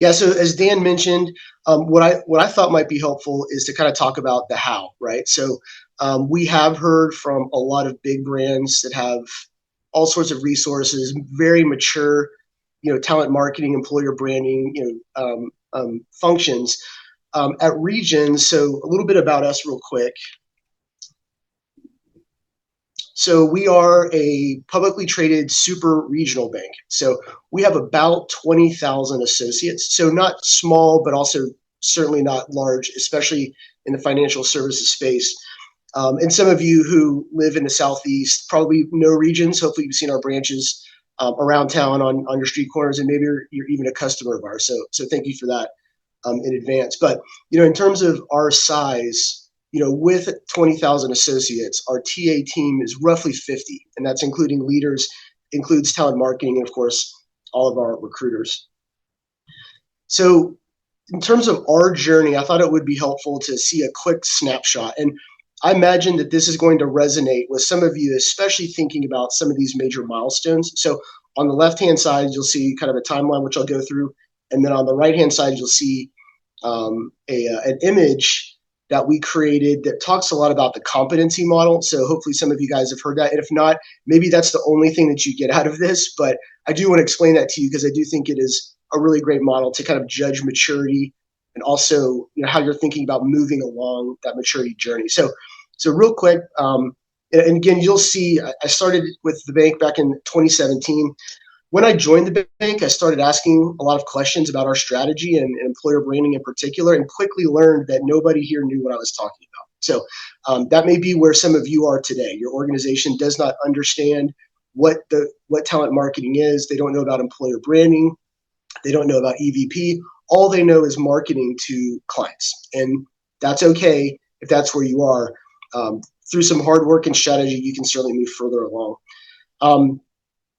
Yeah, so as Dan mentioned, what I thought might be helpful is to kind of talk about the how, right? So we have heard from a lot of big brands that have all sorts of resources, very mature, talent marketing, employer branding, functions at regions. So a little bit about us, real quick. So we are a publicly traded super regional bank. So we have about 20,000 associates. So not small, but also certainly not large, especially in the financial services space. And some of you who live in the Southeast probably know regions. Hopefully you've seen our branches around town on your street corners, and maybe you're even a customer of ours. So thank you for that in advance. But, in terms of our size, with 20,000 associates, our TA team is roughly 50, and that's including leaders, includes talent marketing, and of course, all of our recruiters. So in terms of our journey, I thought it would be helpful to see a quick snapshot. And I imagine that this is going to resonate with some of you, especially thinking about some of these major milestones. So on the left-hand side, you'll see kind of a timeline, which I'll go through. And then on the right-hand side, you'll see an image that we created that talks a lot about the competency model. So hopefully some of you guys have heard that. And if not, maybe that's the only thing that you get out of this. But I do want to explain that to you because I do think it is a really great model to kind of judge maturity and also how you're thinking about moving along that maturity journey. So real quick, and again, you'll see I started with the bank back in 2017. When I joined the bank, I started asking a lot of questions about our strategy and employer branding in particular, and quickly learned that nobody here knew what I was talking about. So that may be where some of you are today. Your organization does not understand what talent marketing is. They don't know about employer branding. They don't know about EVP. All they know is marketing to clients, and that's okay if that's where you are. Through some hard work and strategy, you can certainly move further along.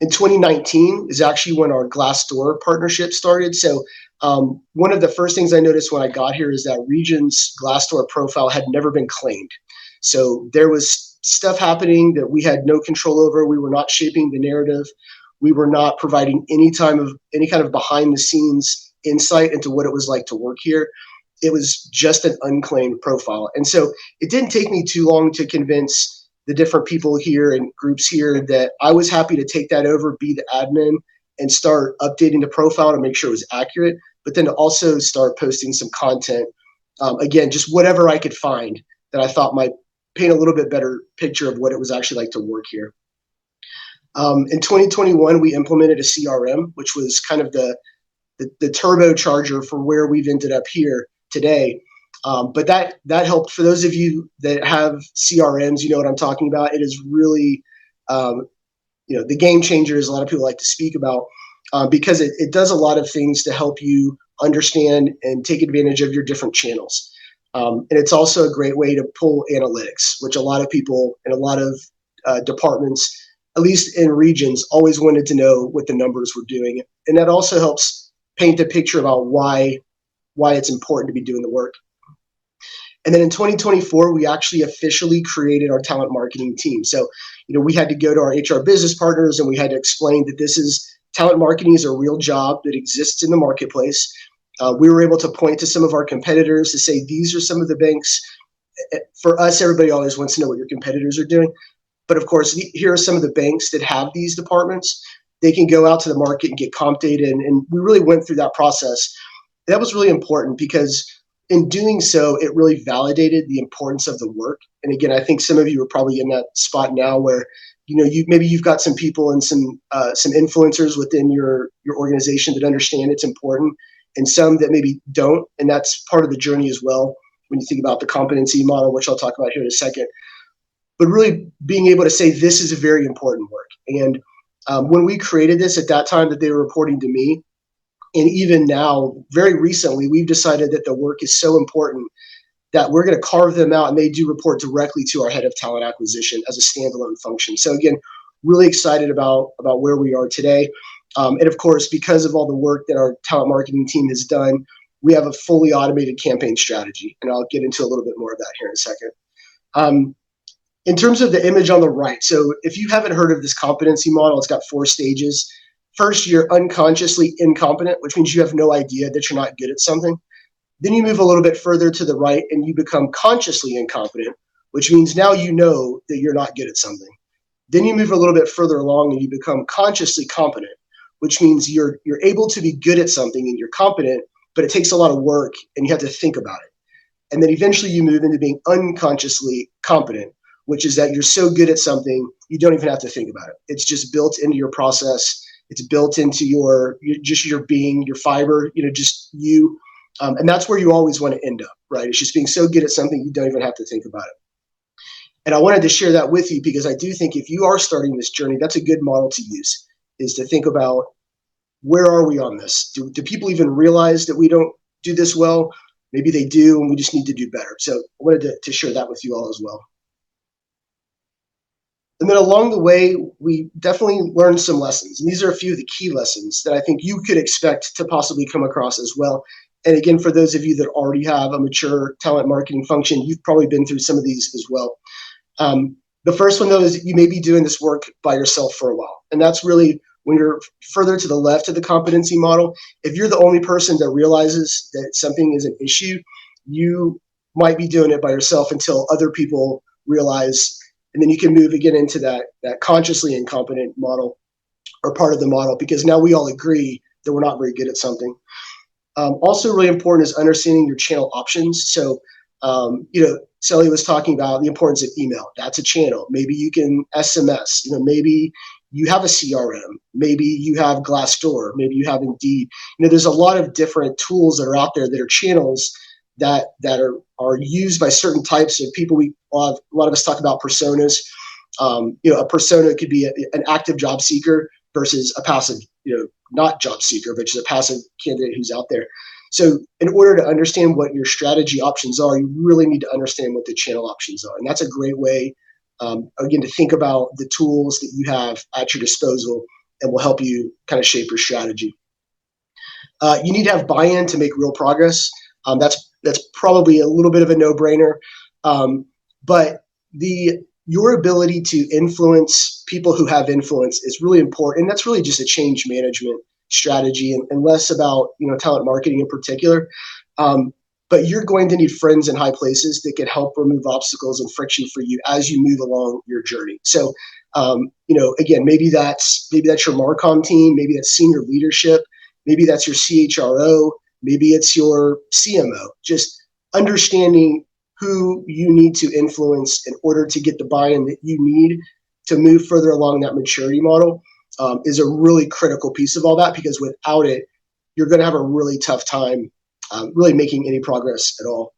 In 2019 is actually when our Glassdoor partnership started. So one of the first things I noticed when I got here is that Region's Glassdoor profile had never been claimed. So there was stuff happening that we had no control over. We were not shaping the narrative. We were not providing any kind of behind the scenes insight into what it was like to work here. It was just an unclaimed profile. And so it didn't take me too long to convince the different people here and groups here that I was happy to take that over, be the admin, and start updating the profile to make sure it was accurate, but then to also start posting some content. Again, just whatever I could find that I thought might paint a little bit better picture of what it was actually like to work here. In 2021, we implemented a CRM, which was kind of the turbocharger for where we've ended up here today. But that helped. For those of you that have CRMs, you know what I'm talking about. It is really, the game changer, as a lot of people like to speak about, because it does a lot of things to help you understand and take advantage of your different channels. And it's also a great way to pull analytics, which a lot of people in a lot of departments, at least in regions, always wanted to know what the numbers were doing. And that also helps paint a picture about why it's important to be doing the work. And then in 2024, we actually officially created our talent marketing team. So, we had to go to our HR business partners and we had to explain that talent marketing is a real job that exists in the marketplace. We were able to point to some of our competitors to say, these are some of the banks. For us, everybody always wants to know what your competitors are doing. But of course, here are some of the banks that have these departments. They can go out to the market and get comp data. And we really went through that process. That was really important because in doing so, it really validated the importance of the work. And again, I think some of you are probably in that spot now where, you've got some people and some influencers within your organization that understand it's important, and some that maybe don't. And that's part of the journey as well when you think about the competency model, which I'll talk about here in a second. But really being able to say this is a very important work. And when we created this at that time that they were reporting to me, and even now, very recently, we've decided that the work is so important that we're going to carve them out, and they do report directly to our head of talent acquisition as a standalone function. So again, really excited about where we are today. And of course, because of all the work that our talent marketing team has done, we have a fully automated campaign strategy. And I'll get into a little bit more of that here in a second. In terms of the image on the right, so if you haven't heard of this competency model, it's got 4 stages. First, you're unconsciously incompetent, which means you have no idea that you're not good at something. Then you move a little bit further to the right and you become consciously incompetent, which means now you know that you're not good at something. Then you move a little bit further along and you become consciously competent, which means you're able to be good at something and you're competent, but it takes a lot of work and you have to think about it. And then eventually you move into being unconsciously competent, which is that you're so good at something you don't even have to think about it. It's just built into your process. It's built into just your being, your fiber, just you. And that's where you always want to end up, right? It's just being so good at something you don't even have to think about it. And I wanted to share that with you because I do think if you are starting this journey, that's a good model to use, is to think about, where are we on this? Do people even realize that we don't do this well? Maybe they do, and we just need to do better. So I wanted to share that with you all as well. And then along the way, we definitely learned some lessons. And these are a few of the key lessons that I think you could expect to possibly come across as well. And again, for those of you that already have a mature talent marketing function, you've probably been through some of these as well. The first one, though, is you may be doing this work by yourself for a while. And that's really when you're further to the left of the competency model. If you're the only person that realizes that something is an issue, you might be doing it by yourself until other people realize. And then you can move again into that consciously incompetent model or part of the model, because now we all agree that we're not very good at something. Also really important is understanding your channel options. So, Sally was talking about the importance of email. That's a channel. Maybe you can SMS, maybe you have a CRM, maybe you have Glassdoor, maybe you have Indeed. There's a lot of different tools that are out there that are channels that are used by certain types of people. A lot of us talk about personas. A persona could be an active job seeker versus a passive, not job seeker, but just a passive candidate who's out there. So in order to understand what your strategy options are, you really need to understand what the channel options are. And that's a great way, again, to think about the tools that you have at your disposal and will help you kind of shape your strategy. You need to have buy-in to make real progress. That's probably a little bit of a no-brainer. But your ability to influence people who have influence is really important. And that's really just a change management strategy and less about, talent marketing in particular. But you're going to need friends in high places that can help remove obstacles and friction for you as you move along your journey. So, again, maybe that's your Marcom team, maybe that's senior leadership, maybe that's your CHRO, maybe it's your CMO. Just understanding who you need to influence in order to get the buy-in that you need to move further along that maturity model is a really critical piece of all that, because without it, you're going to have a really tough time really making any progress at all.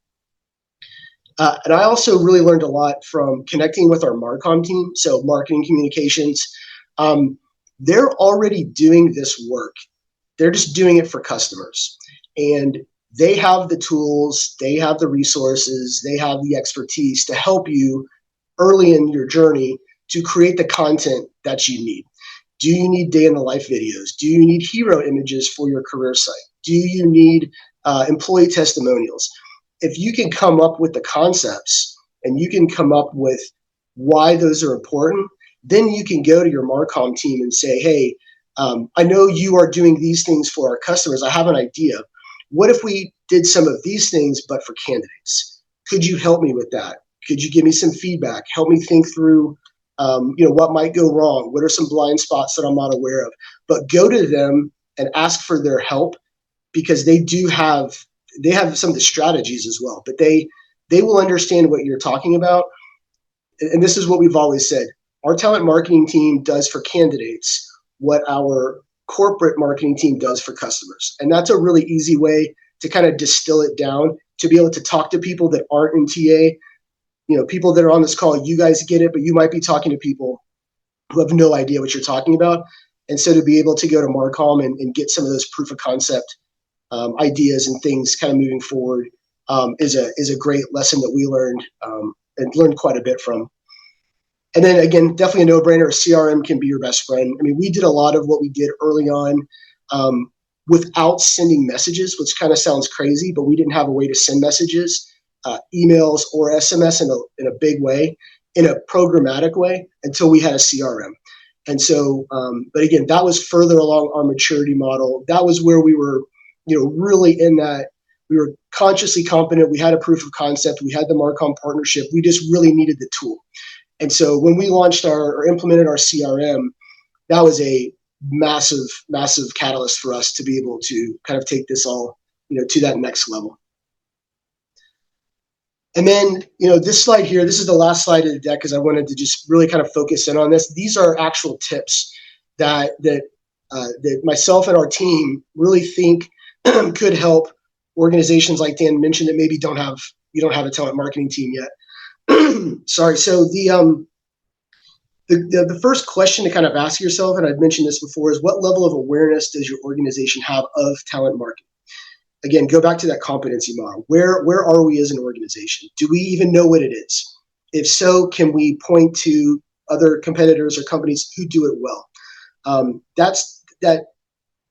And I also really learned a lot from connecting with our Marcom team, so marketing communications. They're already doing this work. They're just doing it for customers. And they have the tools, they have the resources, they have the expertise to help you early in your journey to create the content that you need. Do you need day in the life videos? Do you need hero images for your career site? Do you need employee testimonials? If you can come up with the concepts and you can come up with why those are important, then you can go to your Marcom team and say, hey, I know you are doing these things for our customers. I have an idea. What if we did some of these things, but for candidates? Could you help me with that? Could you give me some feedback? Help me think through, what might go wrong? What are some blind spots that I'm not aware of? But go to them and ask for their help, because they have some of the strategies as well, but they will understand what you're talking about. And this is what we've always said. Our talent marketing team does for candidates what our corporate marketing team does for customers. And that's a really easy way to kind of distill it down, to be able to talk to people that aren't in TA, people that are on this call. You guys get it, but you might be talking to people who have no idea what you're talking about. And so to be able to go to Marcom and get some of those proof of concept ideas and things kind of moving forward is a great lesson that we learned and learned quite a bit from. And then again, definitely a no-brainer. CRM can be your best friend. I mean, we did a lot of what we did early on without sending messages, which kind of sounds crazy, but we didn't have a way to send messages, emails or SMS in a big way in a programmatic way until we had a CRM. And so, but again, that was further along our maturity model. That was where we were, really in that we were consciously competent. We had a proof of concept. We had the Marcom partnership. We just really needed the tool. And so when we launched or implemented our CRM, that was a massive, massive catalyst for us to be able to kind of take this all, to that next level. And then, this slide here, this is the last slide of the deck because I wanted to just really kind of focus in on this. These are actual tips that myself and our team really think could help organizations like Dan mentioned that maybe you don't have a talent marketing team yet. Sorry. So the first question to kind of ask yourself, and I've mentioned this before, is what level of awareness does your organization have of talent marketing? Again, go back to that competency model. Where are we as an organization? Do we even know what it is? If so, can we point to other competitors or companies who do it well? That's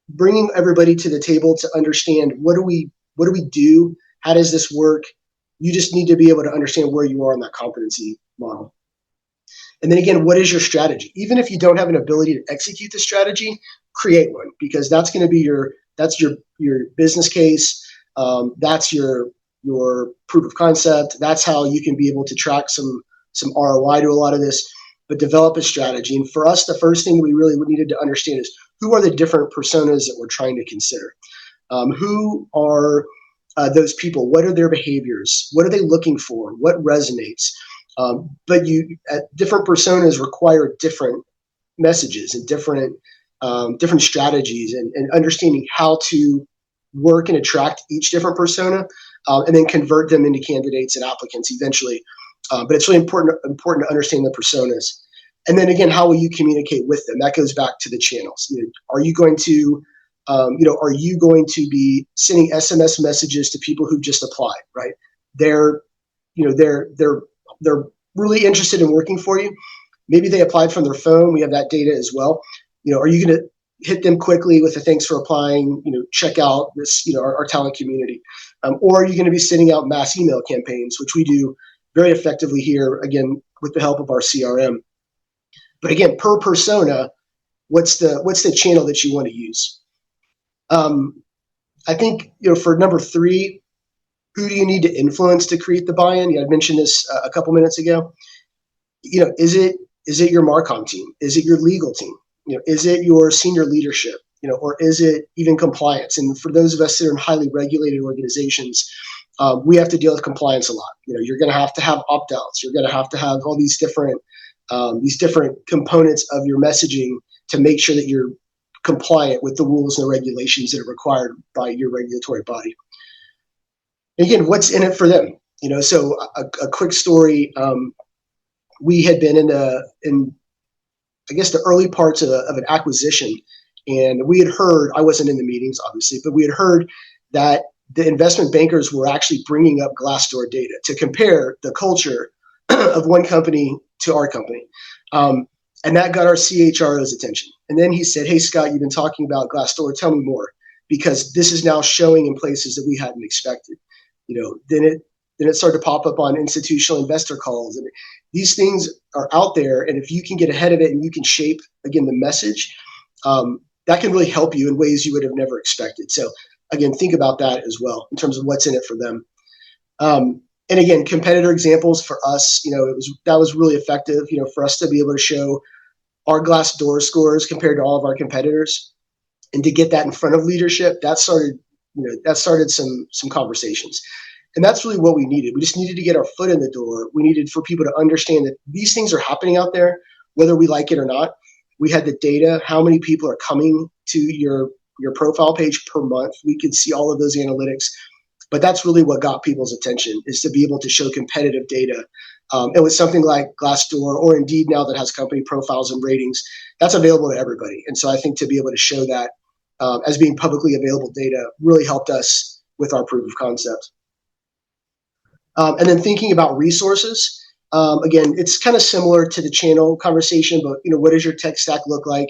bringing everybody to the table to understand what do we do? How does this work? You just need to be able to understand where you are in that competency model. And then again, what is your strategy? Even if you don't have an ability to execute the strategy, create one, because that's going to be your business case. That's your proof of concept. That's how you can be able to track some ROI to a lot of this, but develop a strategy. And for us, the first thing we really needed to understand is who are the different personas that we're trying to consider? Who are those people? What are their behaviors? What are they looking for? What resonates? But different personas require different messages and different strategies and understanding how to work and attract each different persona, and then convert them into candidates and applicants eventually. But it's really important to understand the personas. And then again, how will you communicate with them? That goes back to the channels. Are you going to be sending SMS messages to people who just applied, right? They're really interested in working for you. Maybe they applied from their phone. We have that data as well. Are you going to hit them quickly with a thanks for applying, check out this, our talent community? Or are you going to be sending out mass email campaigns, which we do very effectively here, again, with the help of our CRM. But again, per persona, what's the channel that you want to use? I think, for number 3, who do you need to influence to create the buy-in? I mentioned this a couple minutes ago. Is it your Marcom team? Is it your legal team? Is it your senior leadership? Or is it even compliance? And for those of us that are in highly regulated organizations, we have to deal with compliance a lot. You're going to have opt-outs. You're going to have all these different components of your messaging to make sure that you're compliant with the rules and the regulations that are required by your regulatory body. Again, what's in it for them? So a quick story. We had been in I guess the early parts of an acquisition, and we had heard, I wasn't in the meetings obviously, but we had heard that the investment bankers were actually bringing up Glassdoor data to compare the culture of one company to our company. And that got our CHRO's attention. And then he said, "Hey, Scott, you've been talking about Glassdoor. Tell me more, because this is now showing in places that we hadn't expected." Then it started to pop up on institutional investor calls. And these things are out there. And if you can get ahead of it and you can shape, again, the message, that can really help you in ways you would have never expected. So again, think about that as well in terms of what's in it for them. And again, competitor examples for us, that was really effective, for us to be able to show our Glassdoor scores compared to all of our competitors, and to get that in front of leadership. That started some conversations. And that's really what we needed. We just needed to get our foot in the door. We needed for people to understand that these things are happening out there, whether we like it or not. We had the data, how many people are coming to your profile page per month. We could see all of those analytics. But that's really what got people's attention, is to be able to show competitive data. It was something like Glassdoor, or Indeed now, that has company profiles and ratings. That's available to everybody. And so I think to be able to show that as being publicly available data really helped us with our proof of concept. And then thinking about resources, again, it's kind of similar to the channel conversation, but what does your tech stack look like?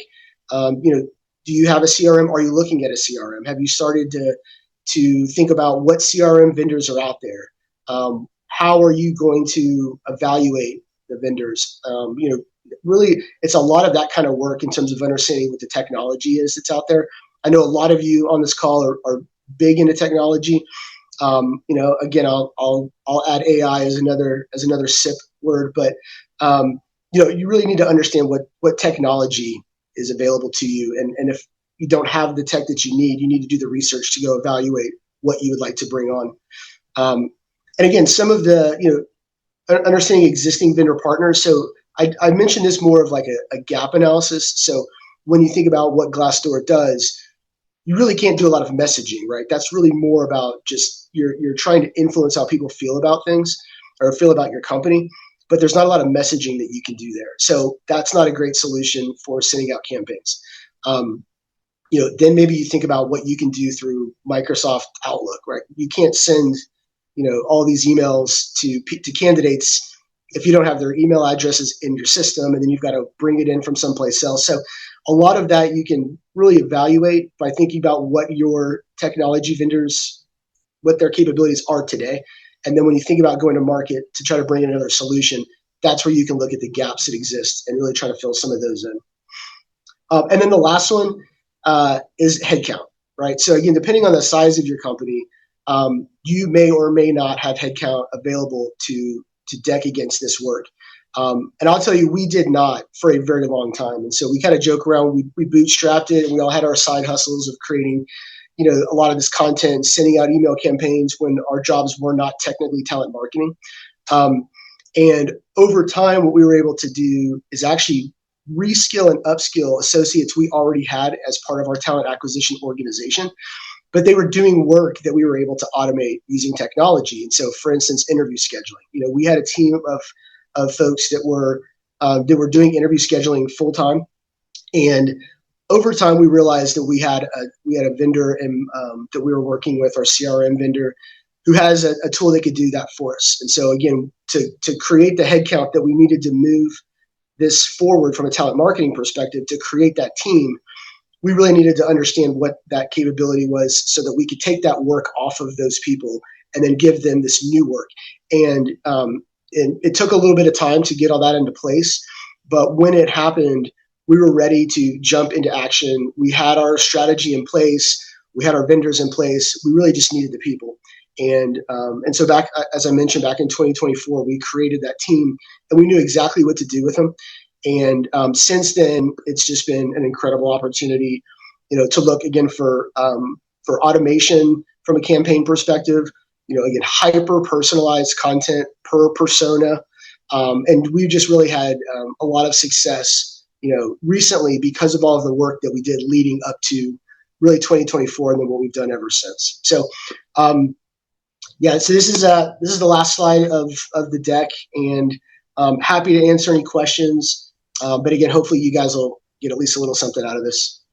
Do you have a CRM? Are you looking at a CRM? Have you started to think about what CRM vendors are out there? How are you going to evaluate the vendors. Really, it's a lot of that kind of work in terms of understanding what the technology is that's out there. I know a lot of you on this call are big into technology. Again, I'll add AI as another SIP word, but you really need to understand what technology is available to you, and if you don't have the tech that you need to do the research to go evaluate what you would like to bring on. And again, some of the understanding existing vendor partners. So I mentioned this more of like a gap analysis. So when you think about what Glassdoor does, you really can't do a lot of messaging, right? That's really more about just you're trying to influence how people feel about things or feel about your company, but there's not a lot of messaging that you can do there. So that's not a great solution for sending out campaigns. Then maybe you think about what you can do through Microsoft Outlook, right? You can't send, all these emails to candidates if you don't have their email addresses in your system, and then you've got to bring it in from someplace else. So a lot of that you can really evaluate by thinking about what your technology vendors, what their capabilities are today. And then when you think about going to market to try to bring in another solution, that's where you can look at the gaps that exist and really try to fill some of those in. And then the last one is headcount, right? So again, depending on the size of your company, you may or may not have headcount available to deck against this work. And I'll tell you, we did not for a very long time. And so we kind of joke around, we bootstrapped it, and we all had our side hustles of creating, a lot of this content, sending out email campaigns when our jobs were not technically talent marketing. And over time, what we were able to do is actually reskill and upskill associates we already had as part of our talent acquisition organization, but they were doing work that we were able to automate using technology. And so, for instance, interview scheduling. We had a team of folks that were doing interview scheduling full time, and over time we realized that we had a vendor that we were working with, our CRM vendor, who has a tool that could do that for us. And so again, to create the headcount that we needed to move this forward from a talent marketing perspective, to create that team, we really needed to understand what that capability was so that we could take that work off of those people and then give them this new work. And it took a little bit of time to get all that into place. But when it happened, we were ready to jump into action. We had our strategy in place. We had our vendors in place. We really just needed the people. And so back, as I mentioned, back in 2024, we created that team, and we knew exactly what to do with them. And since then, it's just been an incredible opportunity, to look again for automation from a campaign perspective. Again, hyper personalized content per persona, and we've just really had a lot of success, recently because of all of the work that we did leading up to really 2024, and then what we've done ever since. So. So this is the last slide of the deck, and happy to answer any questions. But again, hopefully you guys will get at least a little something out of this.